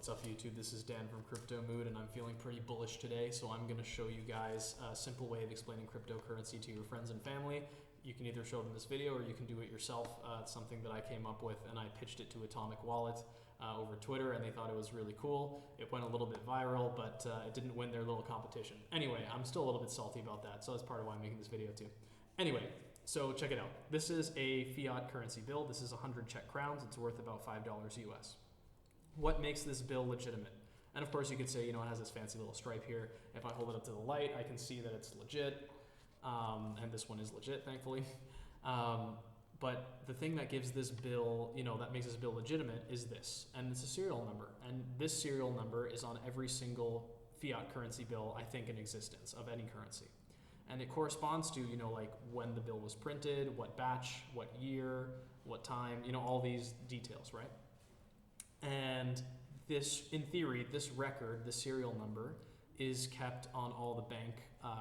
What's up YouTube, this is Dan from CryptoMood and I'm feeling pretty bullish today, so I'm going to show you guys a simple way of explaining cryptocurrency to your friends and family. You can either show them this video or you can do it yourself. It's something that I came up with and I pitched it to Atomic Wallet over Twitter and they thought it was really cool. It went a little bit viral, but it didn't win their little competition. Anyway, I'm still a little bit salty about that, so that's part of why I'm making this video too. Anyway, so check it out. This is a fiat currency bill. This is 100 Czech crowns. It's worth about $5 US. What makes this bill legitimate? And of course you could say, it has this fancy little stripe here. If I hold it up to the light, I can see that it's legit. And this one is legit, thankfully. But the thing that gives this bill, that makes this bill legitimate is this, and it's a serial number. And this serial number is on every single fiat currency bill, I think, in existence of any currency. And it corresponds to, like when the bill was printed, what batch, what year, what time, all these details, right? And this, in theory, this record, the serial number, is kept on all the bank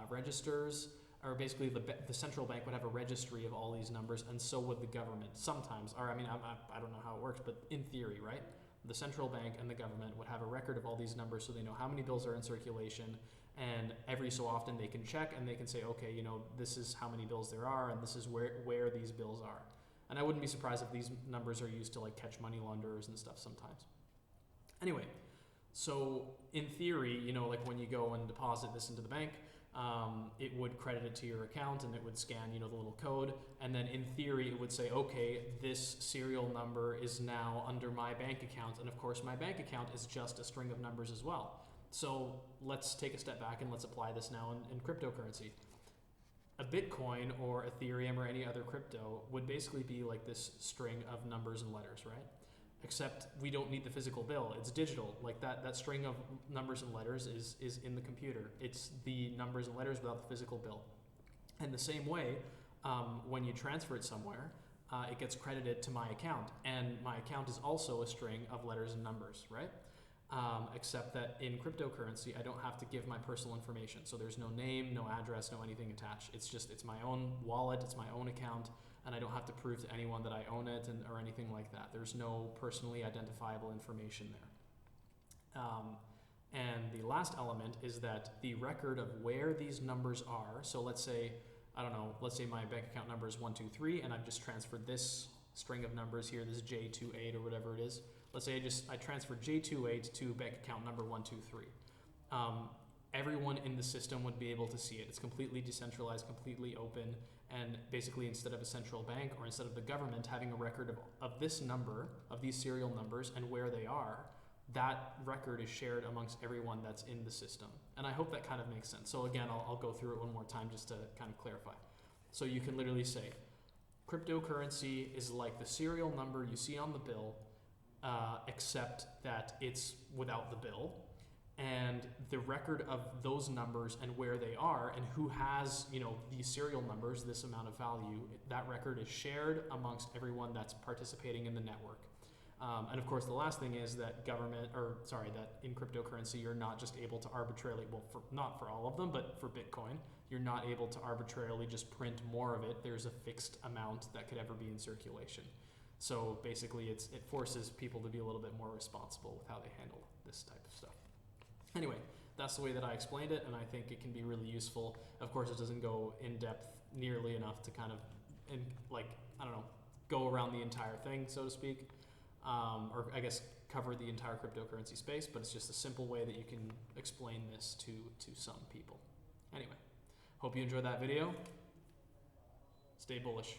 registers, or basically the central bank would have a registry of all these numbers, and so would the government sometimes. Or I don't know how it works, but in theory, right? The central bank and the government would have a record of all these numbers, so they know how many bills are in circulation, and every so often they can check and they can say, okay, this is how many bills there are, and this is where these bills are. And I wouldn't be surprised if these numbers are used to catch money launderers and stuff sometimes. Anyway, so in theory, like when you go and deposit this into the bank, it would credit it to your account and it would scan, the little code. And then in theory, it would say, okay, this serial number is now under my bank account. And of course, my bank account is just a string of numbers as well. So let's take a step back and let's apply this now in cryptocurrency. A Bitcoin or Ethereum or any other crypto would basically be like this string of numbers and letters, right? Except we don't need the physical bill. It's digital. Like that string of numbers and letters is in the computer. It's the numbers and letters without the physical bill. And the same way, when you transfer it somewhere, it gets credited to my account. And my account is also a string of letters and numbers, right? Except that in cryptocurrency, I don't have to give my personal information. So there's no name, no address, no anything attached. It's my own wallet, it's my own account, and I don't have to prove to anyone that I own it or anything like that. There's no personally identifiable information there. And the last element is that the record of where these numbers are, so let's say, let's say my bank account number is 123 and I've just transferred this string of numbers here, this J28 or whatever it is. Let's say I transferred J28 to bank account number 123. Everyone in the system would be able to see it. It's completely decentralized, completely open, and basically instead of a central bank or instead of the government having a record of this number, of these serial numbers and where they are, that record is shared amongst everyone that's in the system. And I hope that kind of makes sense. So again, I'll go through it one more time just to kind of clarify. So you can literally say, cryptocurrency is like the serial number you see on the bill, except that it's without the bill. And the record of those numbers and where they are and who has, these serial numbers, this amount of value, that record is shared amongst everyone that's participating in the network. And of course, the last thing is that that in cryptocurrency, you're not just able to arbitrarily, not for all of them, but for Bitcoin, you're not able to arbitrarily just print more of it. There's a fixed amount that could ever be in circulation. So basically, it forces people to be a little bit more responsible with how they handle this type of stuff. Anyway, that's the way that I explained it, and I think it can be really useful. Of course, it doesn't go in depth nearly enough to kind of, go around the entire thing, so to speak. Or I guess cover the entire cryptocurrency space, but it's just a simple way that you can explain this to some people. Anyway, hope you enjoyed that video. Stay bullish.